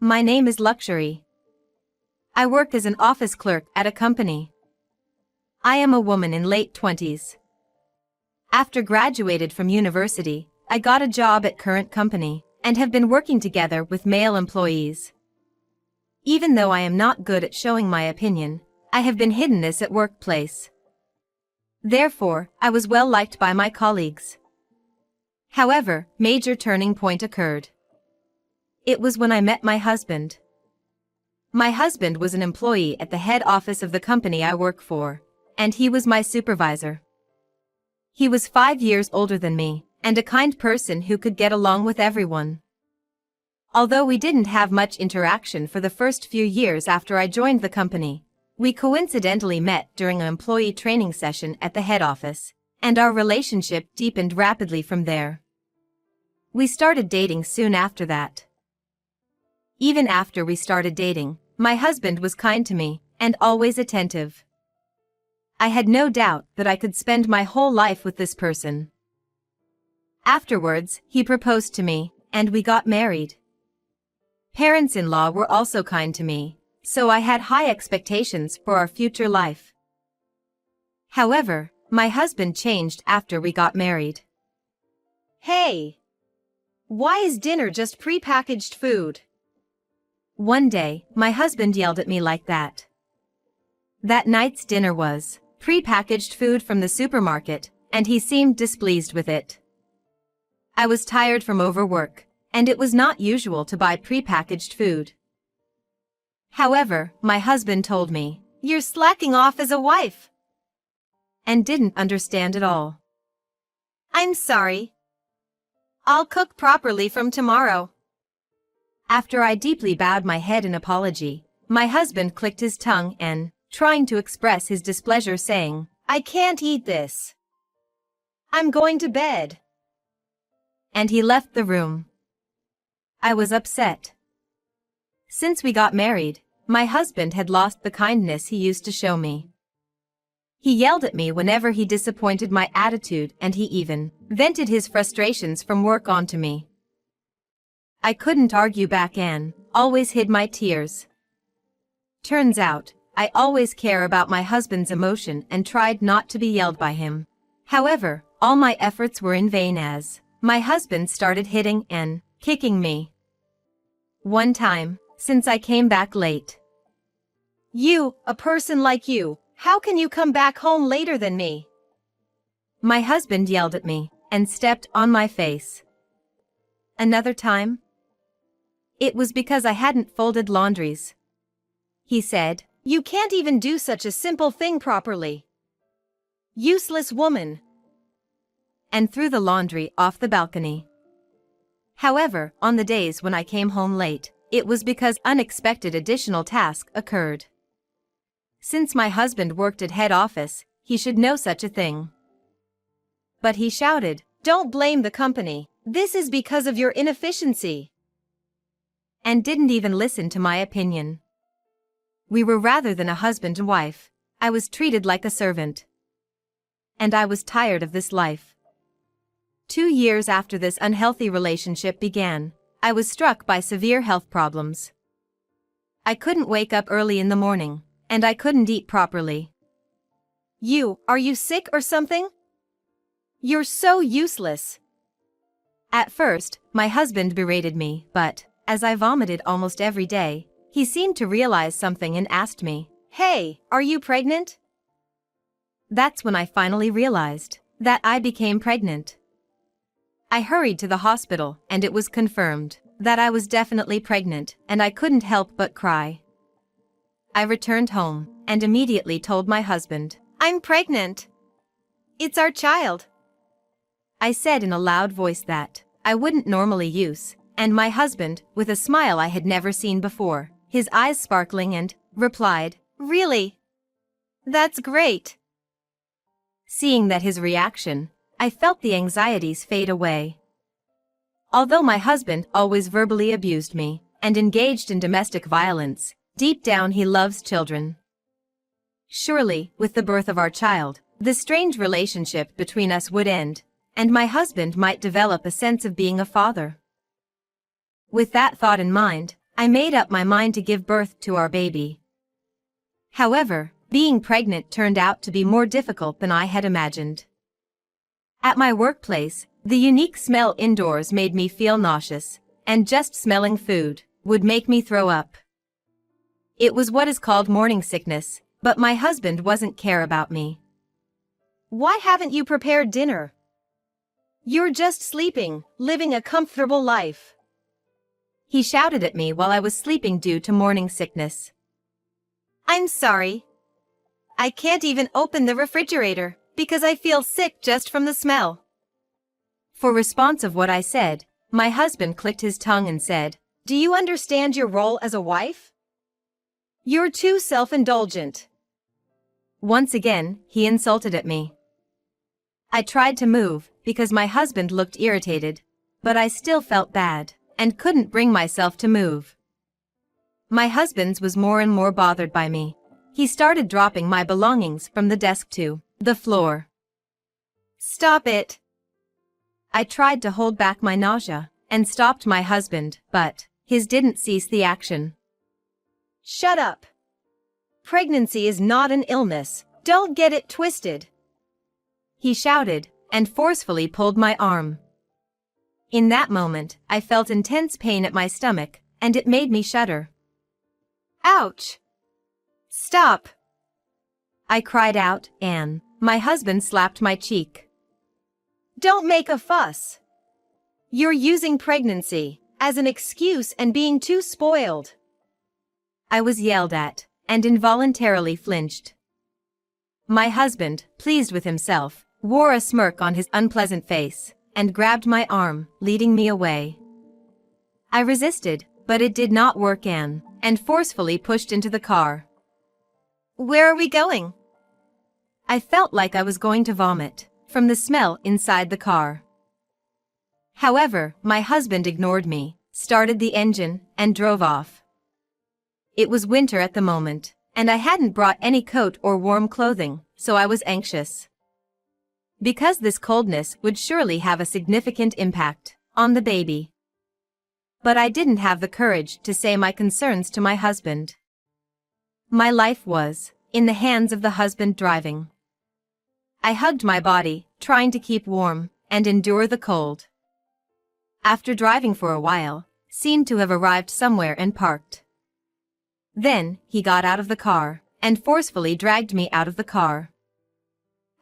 My name is Luxury. I work as an office clerk at a company. I am a woman in late 20s. After graduated from university, I got a job at current company, and have been working together with male employees. Even though I am not good at showing my opinion, I have been hidden this at workplace. Therefore, I was well liked by my colleagues. However, major turning point occurred. It was when I met my husband. My husband was an employee at the head office of the company I work for, and he was my supervisor. He was 5 years older than me, and a kind person who could get along with everyone. Although we didn't have much interaction for the first few years after I joined the company, we coincidentally met during an employee training session at the head office, and our relationship deepened rapidly from there. We started dating soon after that. Even after we started dating, my husband was kind to me, and always attentive. I had no doubt that I could spend my whole life with this person. Afterwards, he proposed to me, and we got married. Parents-in-law were also kind to me, so I had high expectations for our future life. However, my husband changed after we got married. Hey! Why is dinner just pre-packaged food? One day, my husband yelled at me like that. That night's dinner was pre-packaged food from the supermarket, and he seemed displeased with it. I was tired from overwork, and it was not usual to buy pre-packaged food. However, my husband told me, "You're slacking off as a wife," and didn't understand at all. "I'm sorry. I'll cook properly from tomorrow." After I deeply bowed my head in apology, my husband clicked his tongue and, trying to express his displeasure, saying, "I can't eat this. I'm going to bed." And he left the room. I was upset. Since we got married, my husband had lost the kindness he used to show me. He yelled at me whenever he disappointed my attitude, and he even vented his frustrations from work onto me. I couldn't argue back and always hid my tears. Turns out, I always care about my husband's emotion and tried not to be yelled by him. However, all my efforts were in vain as my husband started hitting and kicking me. One time, since I came back late. "You, a person like you, how can you come back home later than me?" My husband yelled at me and stepped on my face. Another time, it was because I hadn't folded laundries. He said, "You can't even do such a simple thing properly. Useless woman," and threw the laundry off the balcony. However, on the days when I came home late, it was because unexpected additional tasks occurred. Since my husband worked at head office, he should know such a thing. But he shouted, "Don't blame the company. This is because of your inefficiency," and didn't even listen to my opinion. We were rather than a husband and wife. I was treated like a servant. And I was tired of this life. 2 years after this unhealthy relationship began, I was struck by severe health problems. I couldn't wake up early in the morning, and I couldn't eat properly. Are you sick or something? You're so useless." At first, my husband berated me, but, as I vomited almost every day, he seemed to realize something and asked me, "Hey, are you pregnant?" That's when I finally realized that I became pregnant. I hurried to the hospital, and it was confirmed that I was definitely pregnant, and I couldn't help but cry. I returned home, and immediately told my husband, "I'm pregnant. It's our child," I said in a loud voice that I wouldn't normally use, and my husband, with a smile I had never seen before, his eyes sparkling, and replied, "Really? That's great." Seeing that his reaction, I felt the anxieties fade away. Although my husband always verbally abused me and engaged in domestic violence, deep down he loves children. Surely, with the birth of our child, the strange relationship between us would end, and my husband might develop a sense of being a father. With that thought in mind, I made up my mind to give birth to our baby. However, being pregnant turned out to be more difficult than I had imagined. At my workplace, the unique smell indoors made me feel nauseous, and just smelling food would make me throw up. It was what is called morning sickness, but my husband wasn't care about me. Why haven't you prepared dinner? You're just sleeping, living a comfortable life. He shouted at me while I was sleeping due to morning sickness. I'm sorry. I can't even open the refrigerator because I feel sick just from the smell. For response of what I said, my husband clicked his tongue and said, Do you understand your role as a wife? You're too self-indulgent. Once again, he insulted at me. I tried to move because my husband looked irritated, but I still felt bad and couldn't bring myself to move. My husband was more and more bothered by me. He started dropping my belongings from the desk to the floor. Stop it. I tried to hold back my nausea and stopped my husband, but his didn't cease the action. Shut up. Pregnancy is not an illness. Don't get it twisted. He shouted and forcefully pulled my arm. In that moment, I felt intense pain at my stomach, and it made me shudder. Ouch! Stop! I cried out, and my husband slapped my cheek. Don't make a fuss. You're using pregnancy as an excuse and being too spoiled. I was yelled at and involuntarily flinched. My husband, pleased with himself, wore a smirk on his unpleasant face and grabbed my arm, leading me away. I resisted, but it did not work and forcefully pushed into the car. Where are we going? I felt like I was going to vomit from the smell inside the car. However, my husband ignored me, started the engine, and drove off. It was winter at the moment, and I hadn't brought any coat or warm clothing, so I was anxious. Because this coldness would surely have a significant impact on the baby. But I didn't have the courage to say my concerns to my husband. My life was in the hands of the husband driving. I hugged my body, trying to keep warm and endure the cold. After driving for a while, seemed to have arrived somewhere and parked. Then, he got out of the car and forcefully dragged me out of the car.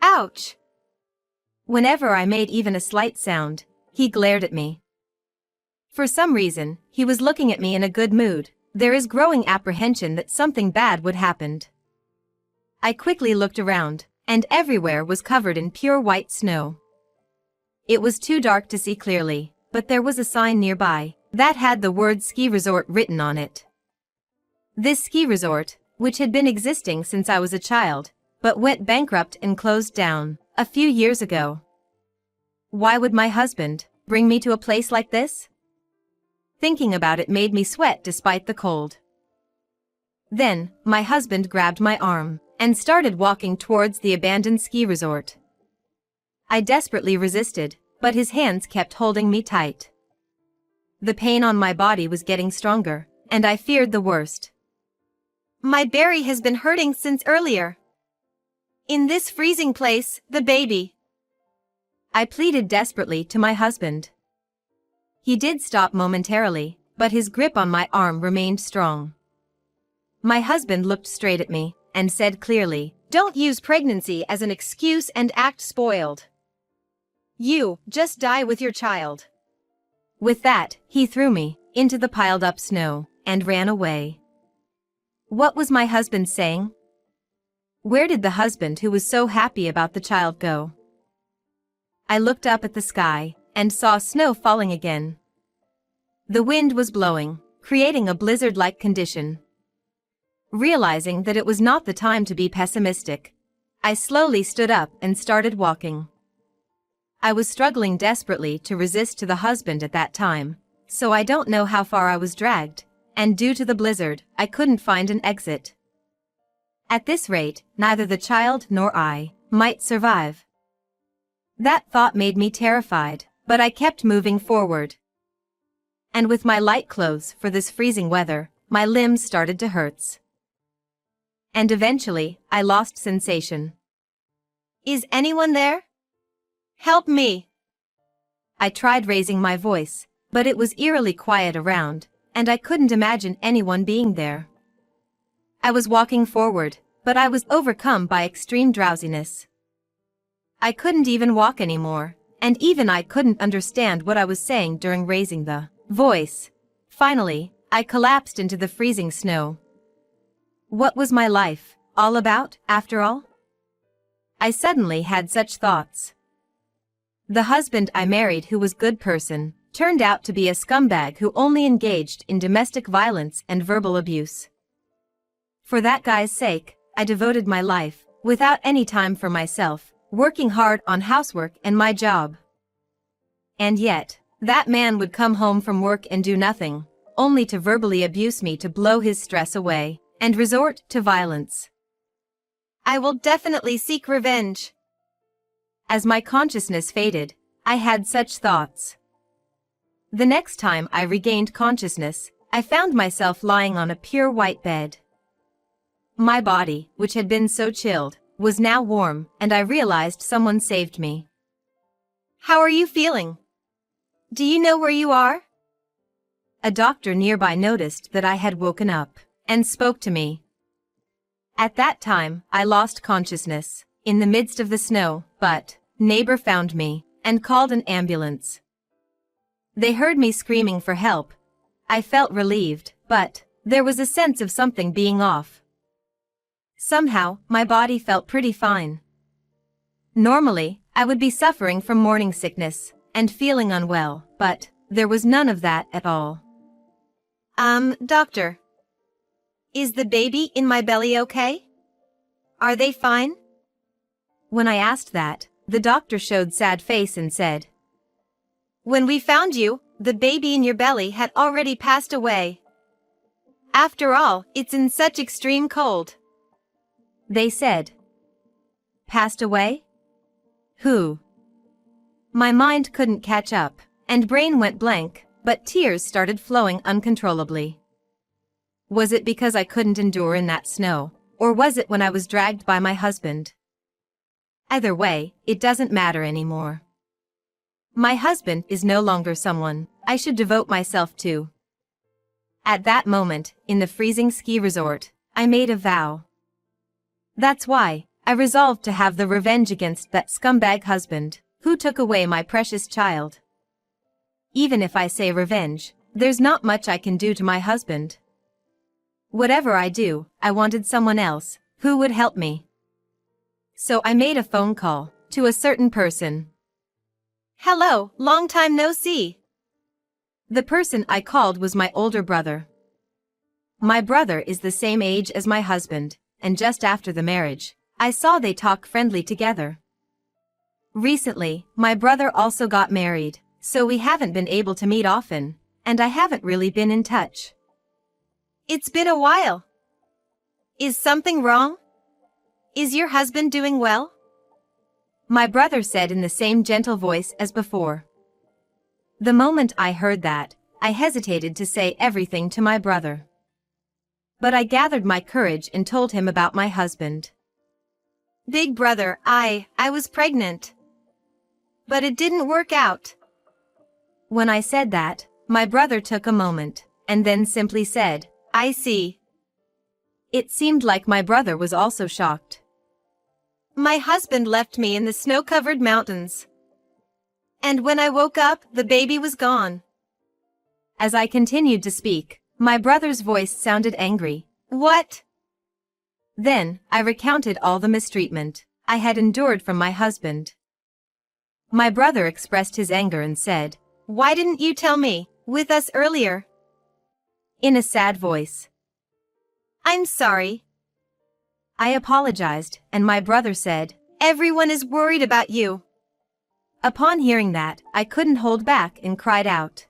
Ouch! Whenever I made even a slight sound, he glared at me. For some reason, he was looking at me in a good mood. There is growing apprehension that something bad would happen. I quickly looked around, and everywhere was covered in pure white snow. It was too dark to see clearly, but there was a sign nearby that had the word ski resort written on it. This ski resort, which had been existing since I was a child, but went bankrupt and closed down a few years ago. Why would my husband bring me to a place like this? Thinking about it made me sweat despite the cold. Then, my husband grabbed my arm and started walking towards the abandoned ski resort. I desperately resisted, but his hands kept holding me tight. The pain on my body was getting stronger, and I feared the worst. My berry has been hurting since earlier. In this freezing place, the baby. I pleaded desperately to my husband. He did stop momentarily, but his grip on my arm remained strong. My husband looked straight at me and said clearly, Don't use pregnancy as an excuse and act spoiled. You just die with your child. With that, he threw me into the piled up snow and ran away. What was my husband saying? Where did the husband who was so happy about the child go? I looked up at the sky and saw snow falling again. The wind was blowing, creating a blizzard-like condition. Realizing that it was not the time to be pessimistic, I slowly stood up and started walking. I was struggling desperately to resist to the husband at that time, so I don't know how far I was dragged, and due to the blizzard, I couldn't find an exit. At this rate, neither the child nor I might survive. That thought made me terrified, but I kept moving forward. and with my light clothes for this freezing weather, my limbs started to hurt. And eventually, I lost sensation. Is anyone there? Help me! I tried raising my voice, but it was eerily quiet around, and I couldn't imagine anyone being there. I was walking forward, but I was overcome by extreme drowsiness. I couldn't even walk anymore, and even I couldn't understand what I was saying during raising the voice. Finally, I collapsed into the freezing snow. What was my life all about, after all? I suddenly had such thoughts. The husband I married, who was a good person, turned out to be a scumbag who only engaged in domestic violence and verbal abuse. For that guy's sake, I devoted my life, without any time for myself, working hard on housework and my job. And yet, that man would come home from work and do nothing, only to verbally abuse me to blow his stress away, and resort to violence. I will definitely seek revenge. As my consciousness faded, I had such thoughts. The next time I regained consciousness, I found myself lying on a pure white bed. My body, which had been so chilled, was now warm, and I realized someone saved me. How are you feeling? Do you know where you are? A doctor nearby noticed that I had woken up, and spoke to me. At that time, I lost consciousness, in the midst of the snow, but neighbor found me, and called an ambulance. They heard me screaming for help. I felt relieved, but there was a sense of something being off. Somehow, my body felt pretty fine. Normally, I would be suffering from morning sickness, and feeling unwell, but there was none of that at all. Doctor. Is the baby in my belly okay? Are they fine? When I asked that, the doctor showed sad face and said, When we found you, the baby in your belly had already passed away. After all, it's in such extreme cold. They said. Passed away? Who? My mind couldn't catch up, and brain went blank, but tears started flowing uncontrollably. Was it because I couldn't endure in that snow, or was it when I was dragged by my husband? Either way, it doesn't matter anymore. My husband is no longer someone I should devote myself to. At that moment, in the freezing ski resort, I made a vow. That's why I resolved to have the revenge against that scumbag husband, who took away my precious child. Even if I say revenge, there's not much I can do to my husband. Whatever I do, I wanted someone else, who would help me. So I made a phone call, to a certain person. Hello, long time no see. The person I called was my older brother. My brother is the same age as my husband, and just after the marriage, I saw they talk friendly together. Recently, my brother also got married, so we haven't been able to meet often, and I haven't really been in touch. It's been a while. Is something wrong? Is your husband doing well? My brother said in the same gentle voice as before. The moment I heard that, I hesitated to say everything to my brother. But I gathered my courage and told him about my husband. Big brother, I was pregnant. But it didn't work out. When I said that, my brother took a moment, and then simply said, I see. It seemed like my brother was also shocked. My husband left me in the snow-covered mountains. And when I woke up, the baby was gone. As I continued to speak, my brother's voice sounded angry. What? Then, I recounted all the mistreatment I had endured from my husband. My brother expressed his anger and said, Why didn't you tell me, with us earlier? In a sad voice. I'm sorry. I apologized, and my brother said, Everyone is worried about you. Upon hearing that, I couldn't hold back and cried out.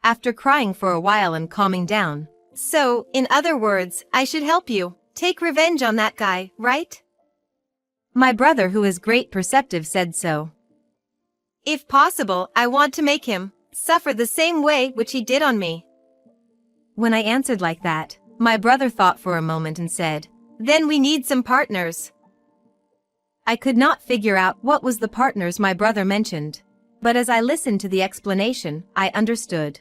After crying for a while and calming down. So, in other words, I should help you. Take revenge on that guy, right? My brother, who is great perceptive, said so. If possible, I want to make him suffer the same way which he did on me. When I answered like that, my brother thought for a moment and said, Then we need some partners. I could not figure out what was the partners my brother mentioned, but as I listened to the explanation, I understood.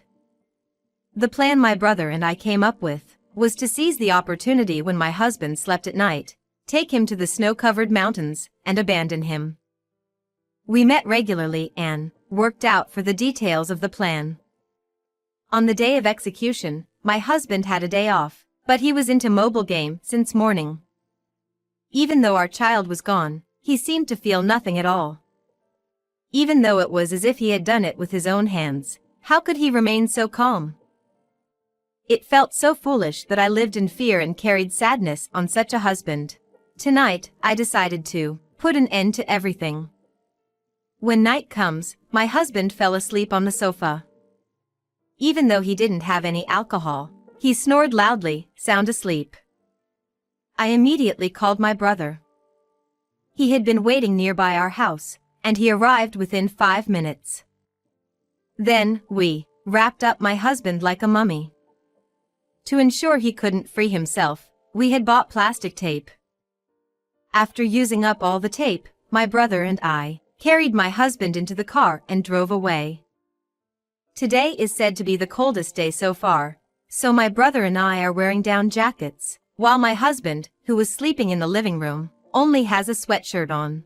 The plan my brother and I came up with was to seize the opportunity when my husband slept at night, take him to the snow-covered mountains, and abandon him. We met regularly and worked out for the details of the plan. On the day of execution, my husband had a day off, but he was into mobile game since morning. Even though our child was gone, he seemed to feel nothing at all. Even though it was as if he had done it with his own hands, how could he remain so calm? It felt so foolish that I lived in fear and carried sadness on such a husband. Tonight, I decided to put an end to everything. When night comes, my husband fell asleep on the sofa. Even though he didn't have any alcohol, he snored loudly, sound asleep. I immediately called my brother. He had been waiting nearby our house, and he arrived within 5 minutes. Then, we wrapped up my husband like a mummy. To ensure he couldn't free himself, we had bought plastic tape. After using up all the tape, my brother and I carried my husband into the car and drove away. Today is said to be the coldest day so far, so my brother and I are wearing down jackets, while my husband, who was sleeping in the living room, only has a sweatshirt on.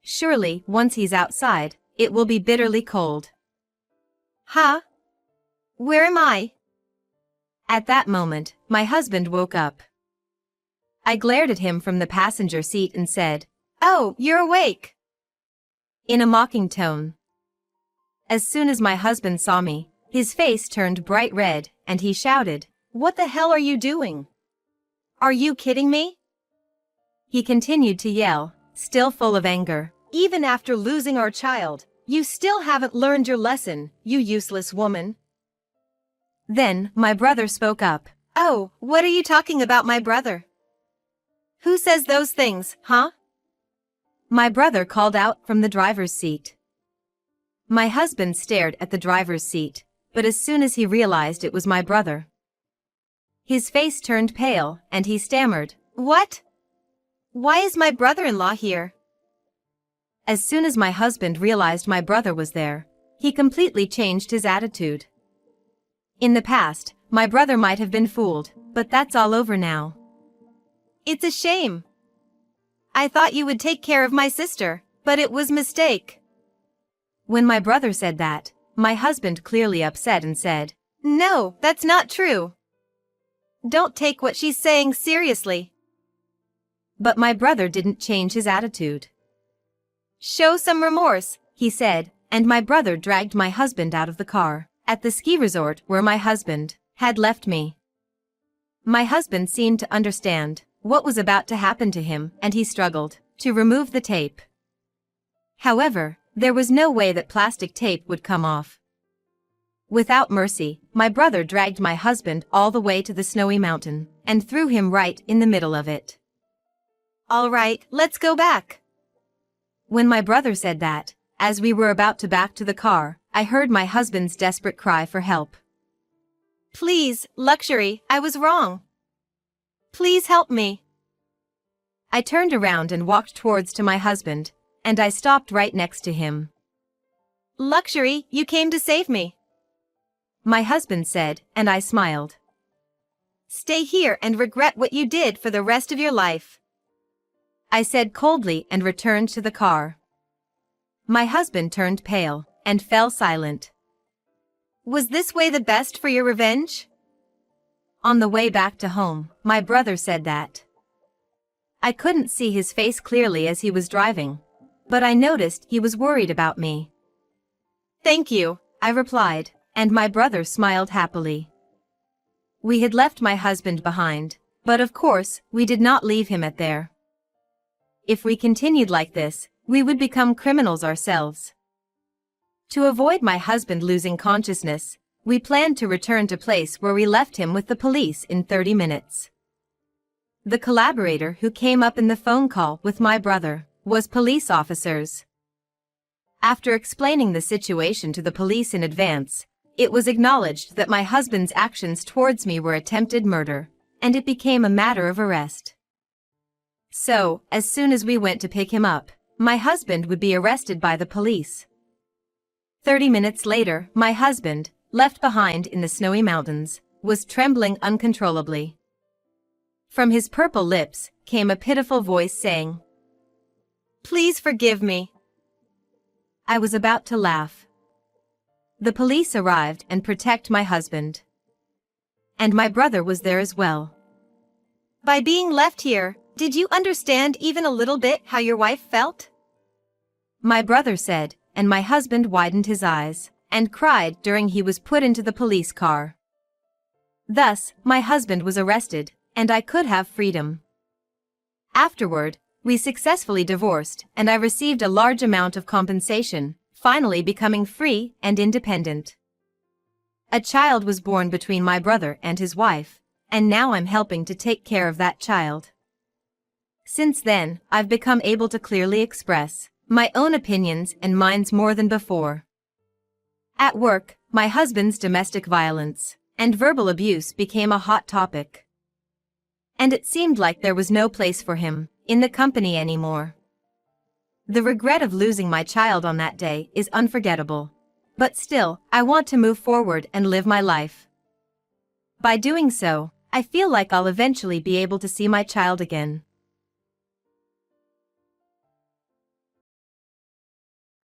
Surely, once he's outside, it will be bitterly cold. Huh? Where am I? At that moment, my husband woke up. I glared at him from the passenger seat and said, Oh, you're awake. In a mocking tone. As soon as my husband saw me, his face turned bright red, and he shouted, What the hell are you doing? Are you kidding me? He continued to yell, still full of anger. Even after losing our child, you still haven't learned your lesson, you useless woman. Then, my brother spoke up. Oh, what are you talking about, my brother? Who says those things, huh? My brother called out from the driver's seat. My husband stared at the driver's seat, but as soon as he realized it was my brother, his face turned pale, and he stammered, What? Why is my brother-in-law here? As soon as my husband realized my brother was there, he completely changed his attitude. In the past, my brother might have been fooled, but that's all over now. It's a shame. I thought you would take care of my sister, but it was mistake. When my brother said that, my husband clearly upset and said, No, that's not true. Don't take what she's saying seriously. But my brother didn't change his attitude. Show some remorse, he said, and my brother dragged my husband out of the car, at the ski resort where my husband had left me. My husband seemed to understand what was about to happen to him, and he struggled to remove the tape. However, there was no way that plastic tape would come off. Without mercy, my brother dragged my husband all the way to the snowy mountain, and threw him right in the middle of it. All right, let's go back. When my brother said that, as we were about to back to the car, I heard my husband's desperate cry for help. Please, luxury, I was wrong. Please help me. I turned around and walked towards to my husband, and I stopped right next to him. Luxury, you came to save me. My husband said, and I smiled. Stay here and regret what you did for the rest of your life, I said coldly and returned to the car. My husband turned pale and fell silent. Was this way the best for your revenge? On the way back to home, my brother said that. I couldn't see his face clearly as he was driving, but I noticed he was worried about me. Thank you, I replied, and my brother smiled happily. We had left my husband behind, but of course, we did not leave him at there. If we continued like this, we would become criminals ourselves. To avoid my husband losing consciousness, we planned to return to place where we left him with the police in 30 minutes. The collaborator who came up in the phone call with my brother was police officers. After explaining the situation to the police in advance, it was acknowledged that my husband's actions towards me were attempted murder, and it became a matter of arrest. So, as soon as we went to pick him up, my husband would be arrested by the police. 30 minutes later, my husband, left behind in the snowy mountains, was trembling uncontrollably. From his purple lips came a pitiful voice saying, "Please forgive me." I was about to laugh. The police arrived and protect my husband. And my brother was there as well. By being left here, did you understand even a little bit how your wife felt? My brother said, and my husband widened his eyes and cried during he was put into the police car. Thus, my husband was arrested, and I could have freedom. Afterward, we successfully divorced, and I received a large amount of compensation, finally becoming free and independent. A child was born between my brother and his wife, and now I'm helping to take care of that child. Since then, I've become able to clearly express my own opinions and minds more than before. At work, my husband's domestic violence and verbal abuse became a hot topic. And it seemed like there was no place for him in the company anymore. The regret of losing my child on that day is unforgettable. But still, I want to move forward and live my life. By doing so, I feel like I'll eventually be able to see my child again.